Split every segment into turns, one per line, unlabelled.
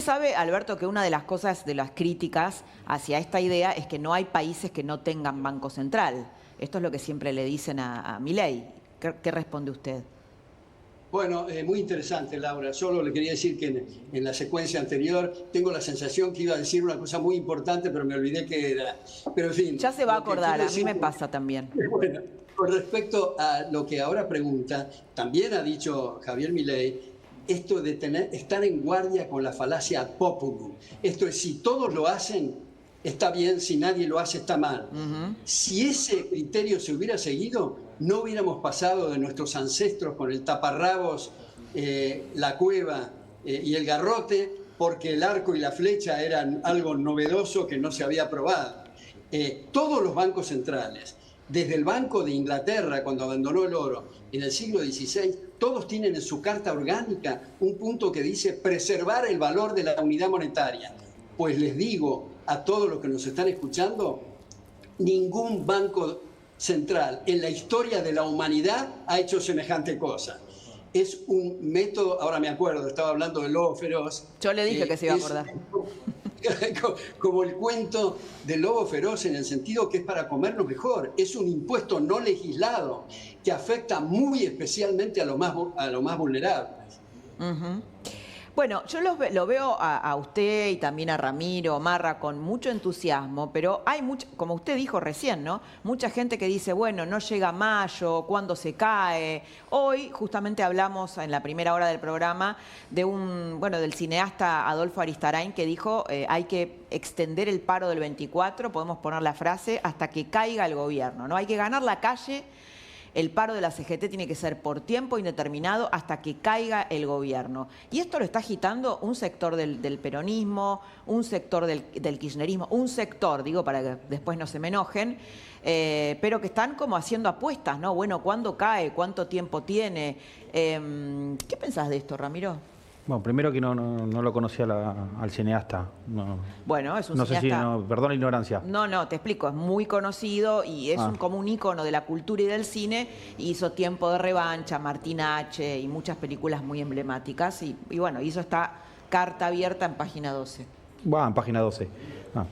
Sabe, Alberto, que una de las cosas, de las críticas hacia esta idea es que no hay países que no tengan banco central. Esto es lo que siempre le dicen a Milei. ¿Qué responde usted?
Bueno, muy interesante, Laura. Solo le quería decir que en la secuencia anterior tengo la sensación que iba a decir una cosa muy importante, pero me olvidé que era. Pero en fin,
Ya se va a
lo que
acordar,
quiero
a mí
decir,
me pasa también.
bueno, con respecto a lo que ahora pregunta, también ha dicho Javier Milei, esto de estar en guardia con la falacia ad populum. Esto es, si todos lo hacen, está bien, si nadie lo hace, está mal. Si ese criterio se hubiera seguido, no hubiéramos pasado de nuestros ancestros con el taparrabos, la cueva y el garrote, porque el arco y la flecha eran algo novedoso que no se había probado. Todos los bancos centrales, desde el Banco de Inglaterra, cuando abandonó el oro en el siglo XVI, todos tienen en su carta orgánica un punto que dice preservar el valor de la unidad monetaria. Pues les digo a todos los que nos están escuchando, ningún banco central en la historia de la humanidad ha hecho semejante cosa. Es un método, ahora me acuerdo, estaba hablando del lobo feroz.
Yo le dije que se iba a acordar.
Como el cuento del lobo feroz, en el sentido que es para comernos mejor. Es un impuesto no legislado que afecta muy especialmente a los más vulnerables.
Bueno, yo lo veo a usted y también a Ramiro, Marra, con mucho entusiasmo, pero hay mucho, como usted dijo recién, ¿no? Mucha gente que dice, bueno, no llega mayo, ¿cuándo se cae? Hoy justamente hablamos en la primera hora del programa de del cineasta Adolfo Aristarain, que dijo, hay que extender el paro del 24, podemos poner la frase, hasta que caiga el gobierno, ¿no? Hay que ganar la calle. El paro de la CGT tiene que ser por tiempo indeterminado hasta que caiga el gobierno. Y esto lo está agitando un sector del peronismo, un sector del kirchnerismo, un sector, digo para que después no se me enojen, pero que están como haciendo apuestas, ¿no? Bueno, ¿cuándo cae? ¿Cuánto tiempo tiene? ¿Qué pensás de esto, Ramiro?
Bueno, primero que no lo conocía al cineasta. No,
bueno, es un
no
cineasta...
sé si, perdón la ignorancia.
No, te explico, es muy conocido y es como un ícono de la cultura y del cine. Hizo Tiempo de Revancha, Martín H. y muchas películas muy emblemáticas. Y bueno, hizo esta carta abierta en página 12.
En página 12.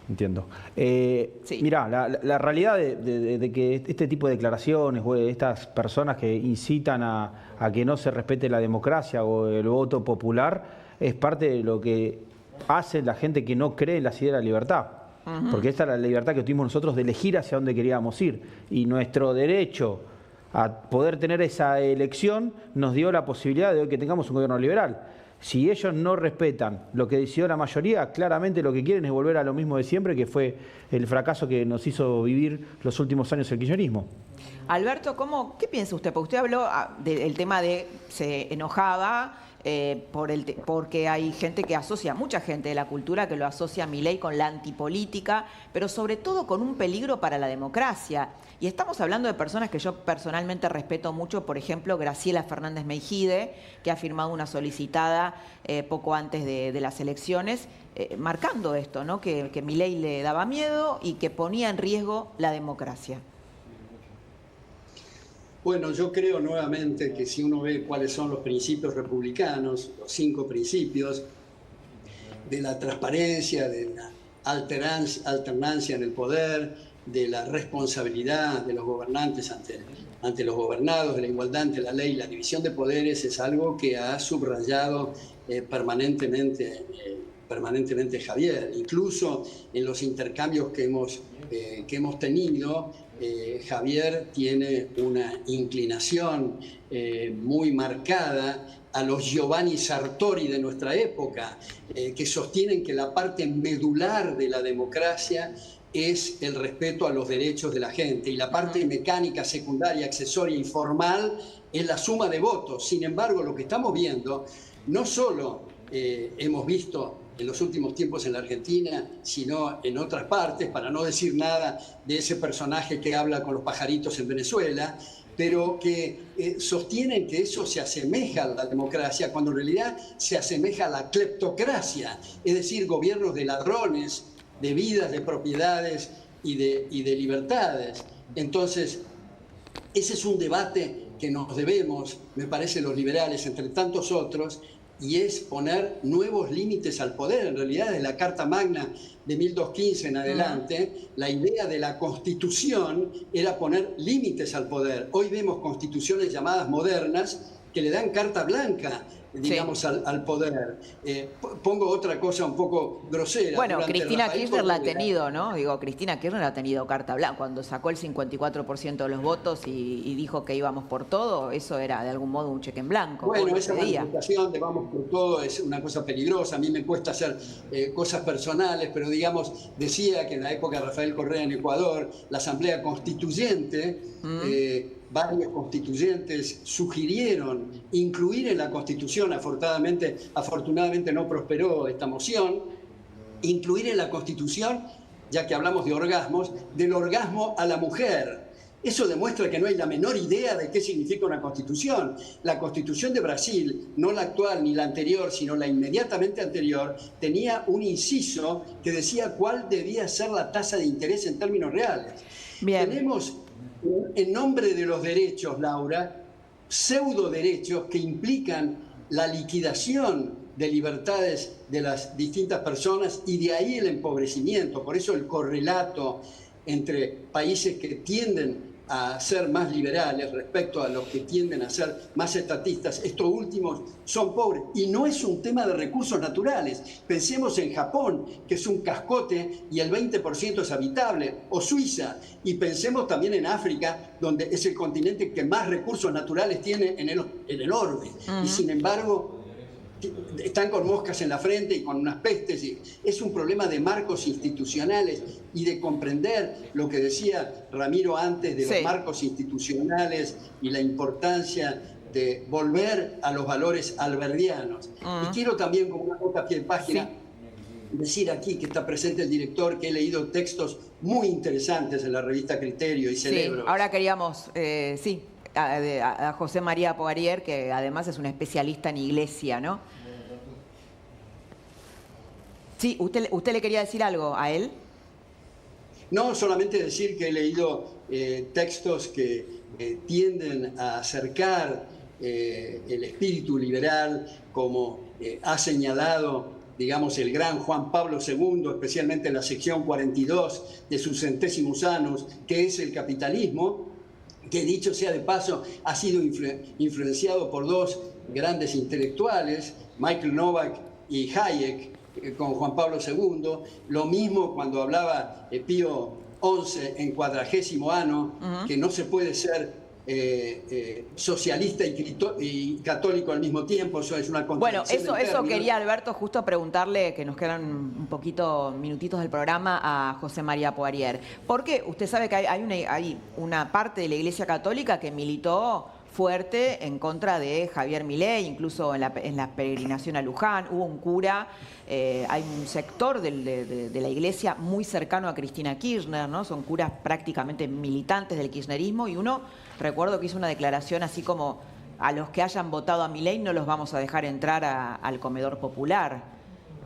Entiendo.
Sí.
Mirá, la realidad de que este tipo de declaraciones o de estas personas que incitan a que no se respete la democracia o el voto popular es parte de lo que hace la gente que no cree en las ideas de la libertad. Porque esta es la libertad que tuvimos nosotros de elegir hacia dónde queríamos ir. Y nuestro derecho a poder tener esa elección nos dio la posibilidad de hoy que tengamos un gobierno liberal. Si ellos no respetan lo que decidió la mayoría, claramente lo que quieren es volver a lo mismo de siempre, que fue el fracaso que nos hizo vivir los últimos años el kirchnerismo.
Alberto, ¿qué piensa usted? Porque usted habló del tema de se enojaba porque hay gente que asocia, mucha gente de la cultura que lo asocia a Milei con la antipolítica, pero sobre todo con un peligro para la democracia. Y estamos hablando de personas que yo personalmente respeto mucho, por ejemplo, Graciela Fernández Meijide, que ha firmado una solicitada poco antes de las elecciones, marcando esto, ¿no? Que Milei le daba miedo y que ponía en riesgo la democracia.
Bueno, yo creo nuevamente que si uno ve cuáles son los principios republicanos, los 5 principios de la transparencia, de la alternancia en el poder, de la responsabilidad de los gobernantes ante los gobernados, de la igualdad ante la ley, la división de poderes, es algo que ha subrayado permanentemente Javier. Incluso en los intercambios que hemos tenido, Javier tiene una inclinación muy marcada a los Giovanni Sartori de nuestra época, que sostienen que la parte medular de la democracia es el respeto a los derechos de la gente y la parte mecánica, secundaria, accesoria y formal es la suma de votos. Sin embargo, lo que estamos viendo, no solo hemos visto en los últimos tiempos en la Argentina, sino en otras partes, para no decir nada de ese personaje que habla con los pajaritos en Venezuela, pero que sostienen que eso se asemeja a la democracia, cuando en realidad se asemeja a la cleptocracia, es decir, gobiernos de ladrones, de vidas, de propiedades y de libertades. Entonces, ese es un debate que nos debemos, me parece, los liberales, entre tantos otros, y es poner nuevos límites al poder. En realidad, desde la Carta Magna de 1215 en adelante, la idea de la Constitución era poner límites al poder. Hoy vemos constituciones llamadas modernas que le dan carta blanca, digamos, al poder. Pongo otra cosa un poco grosera.
Bueno, Cristina Kirchner la ha tenido, ¿no? Digo, Cristina Kirchner ha tenido carta blanca. Cuando sacó el 54% de los votos y dijo que íbamos por todo, eso era de algún modo un cheque en blanco.
Bueno, esa manifestación de vamos por todo es una cosa peligrosa. A mí me cuesta hacer cosas personales, pero digamos, decía que en la época de Rafael Correa en Ecuador, la Asamblea Constituyente, varios constituyentes sugirieron incluir en la Constitución, afortunadamente no prosperó esta moción, incluir en la Constitución, ya que hablamos de orgasmos, del orgasmo a la mujer. Eso demuestra que no hay la menor idea de qué significa una constitución. La Constitución de Brasil, no la actual ni la anterior, sino la inmediatamente anterior, tenía un inciso que decía cuál debía ser la tasa de interés en términos reales.
Bien.
Tenemos, en nombre de los derechos, Laura, pseudo derechos que implican la liquidación de libertades de las distintas personas y de ahí el empobrecimiento. Por eso el correlato entre países que tienden a ser más liberales respecto a los que tienden a ser más estatistas, estos últimos son pobres. Y no es un tema de recursos naturales. Pensemos en Japón, que es un cascote y el 20% es habitable, o Suiza. Y pensemos también en África, donde es el continente que más recursos naturales tiene en el orbe. Y sin embargo, están con moscas en la frente y con unas pestes. Es un problema de marcos institucionales y de comprender lo que decía Ramiro antes de los marcos institucionales y la importancia de volver a los valores alberdianos. Y quiero también, como una nota a pie de página, decir aquí que está presente el director, que he leído textos muy interesantes en la revista Criterio y Cerebro.
Ahora queríamos, a José María Poirier, que además es un especialista en iglesia, ¿no? Sí, ¿usted le quería decir algo a él?
No, solamente decir que he leído textos que tienden a acercar el espíritu liberal, como ha señalado, digamos, el gran Juan Pablo II, especialmente en la sección 42 de sus Centésimos Annus, que es el capitalismo, que dicho sea de paso, ha sido influenciado por dos grandes intelectuales, Michael Novak y Hayek, con Juan Pablo II. Lo mismo cuando hablaba Pío XI en 40º Anno, que no se puede ser socialista y católico al mismo tiempo. Eso es una contradicción.
Bueno, eso quería, Alberto, justo preguntarle, que nos quedan un poquito, minutitos del programa, a José María Poirier. Porque usted sabe que hay una parte de la Iglesia Católica que militó fuerte en contra de Javier Milei, incluso en la peregrinación a Luján. Hubo un cura, hay un sector de la iglesia muy cercano a Cristina Kirchner, ¿no? Son curas prácticamente militantes del kirchnerismo, y uno, recuerdo que hizo una declaración así como: a los que hayan votado a Milei no los vamos a dejar entrar al comedor popular.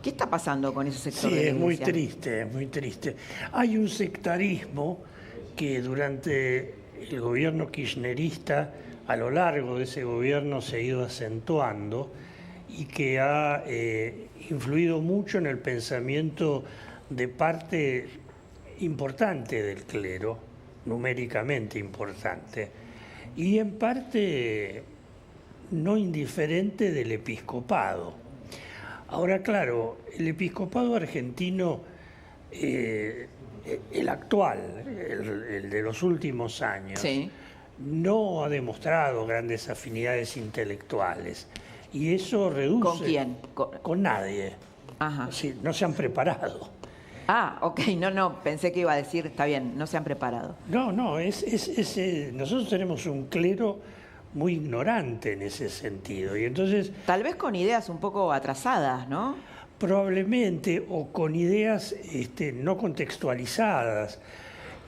¿Qué está pasando con ese sector de la iglesia?
Sí, es muy triste. Hay un sectarismo que durante el gobierno kirchnerista, a lo largo de ese gobierno, se ha ido acentuando y que ha influido mucho en el pensamiento de parte importante del clero, numéricamente importante, y en parte no indiferente del episcopado. Ahora, claro, el episcopado argentino, el actual, el de los últimos años,
sí,
no ha demostrado grandes afinidades intelectuales. Y eso reduce...
¿Con quién?
Con nadie.
Ajá.
Sí, no se han preparado.
Ah, ok, no, pensé que iba a decir, está bien, no se han preparado.
No, nosotros tenemos un clero muy ignorante en ese sentido. Y entonces...
Tal vez con ideas un poco atrasadas, ¿no?
Probablemente, o con ideas no contextualizadas.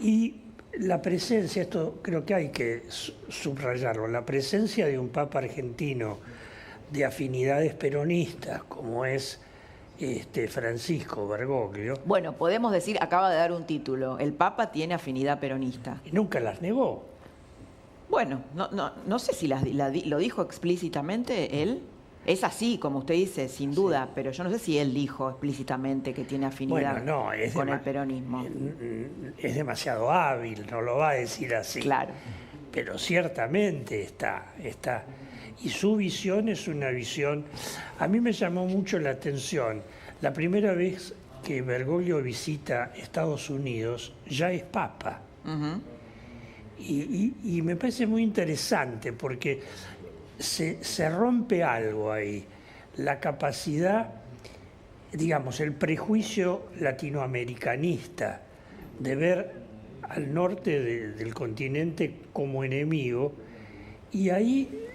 Y la presencia, esto creo que hay que subrayarlo, la presencia de un papa argentino de afinidades peronistas, como es Francisco Bergoglio.
Bueno, podemos decir, acaba de dar un título, el Papa tiene afinidad peronista.
Y nunca las negó.
Bueno, no sé si lo dijo explícitamente él. Es así, como usted dice, sin duda, pero yo no sé si él dijo explícitamente que tiene afinidad con el peronismo.
Es demasiado hábil, no lo va a decir así.
Claro.
Pero ciertamente está. Y su visión es una visión... A mí me llamó mucho la atención. La primera vez que Bergoglio visita Estados Unidos, ya es papa.
Uh-huh.
Y me parece muy interesante porque se rompe algo ahí. La capacidad, digamos, el prejuicio latinoamericanista de ver al norte del continente como enemigo, y ahí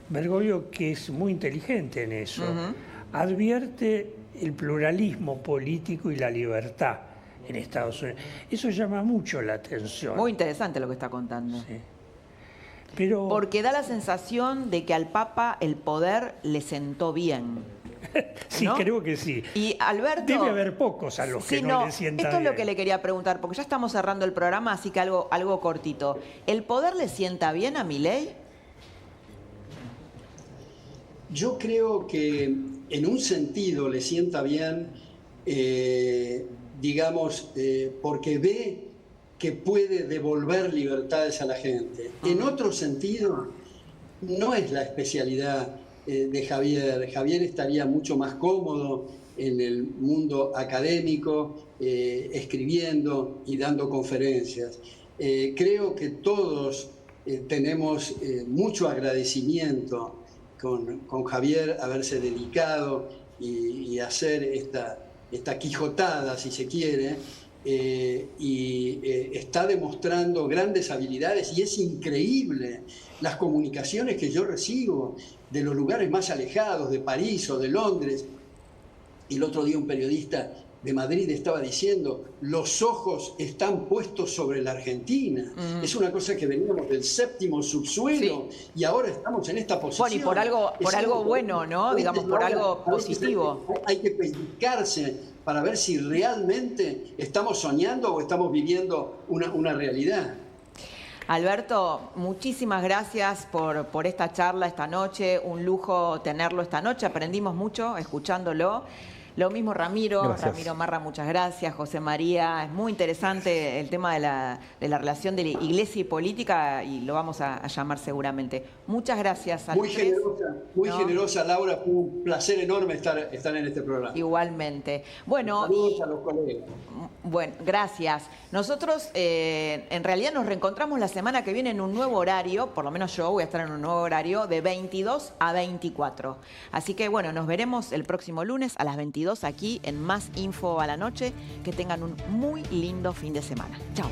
Bergoglio, que es muy inteligente en eso, advierte el pluralismo político y la libertad en Estados Unidos. Eso llama mucho la atención.
Muy interesante lo que está contando.
Sí. Pero...
Porque da la sensación de que al Papa el poder le sentó bien.
Sí,
¿no?
Creo que sí.
Y Alberto...
Debe haber pocos a los que no le sienta
esto
bien.
es lo que le quería preguntar, porque ya estamos cerrando el programa, así que algo cortito. ¿El poder le sienta bien a Milei?
Yo creo que en un sentido le sienta bien, porque ve que puede devolver libertades a la gente. En otro sentido, no es la especialidad de Javier. Javier estaría mucho más cómodo en el mundo académico, escribiendo y dando conferencias. Creo que todos tenemos mucho agradecimiento con Javier haberse dedicado y hacer esta quijotada, si se quiere, está demostrando grandes habilidades y es increíble las comunicaciones que yo recibo de los lugares más alejados, de París o de Londres. Y el otro día un periodista de Madrid estaba diciendo, los ojos están puestos sobre la Argentina. Es una cosa que veníamos del séptimo subsuelo, sí, y ahora estamos en esta posición.
Bueno, y por algo bueno, ¿no? Digamos, por algo positivo.
Hay que pellizcarse para ver si realmente estamos soñando o estamos viviendo una realidad.
Alberto, muchísimas gracias por esta charla esta noche. Un lujo tenerlo esta noche. Aprendimos mucho escuchándolo. Lo mismo Ramiro,
gracias.
Ramiro Marra, muchas gracias. José María, es muy interesante el tema de la relación de la iglesia y política y lo vamos a llamar seguramente. Muchas gracias a
Muy generosa, Laura, fue un placer enorme estar en este programa.
Igualmente. Bueno,
saludos a los colegas.
Bueno, gracias. Nosotros en realidad nos reencontramos la semana que viene en un nuevo horario, por lo menos yo voy a estar en un nuevo horario de 22 a 24. Así que bueno, nos veremos el próximo lunes a las 22 aquí en Más Info a la Noche. Que tengan un muy lindo fin de semana. Chao.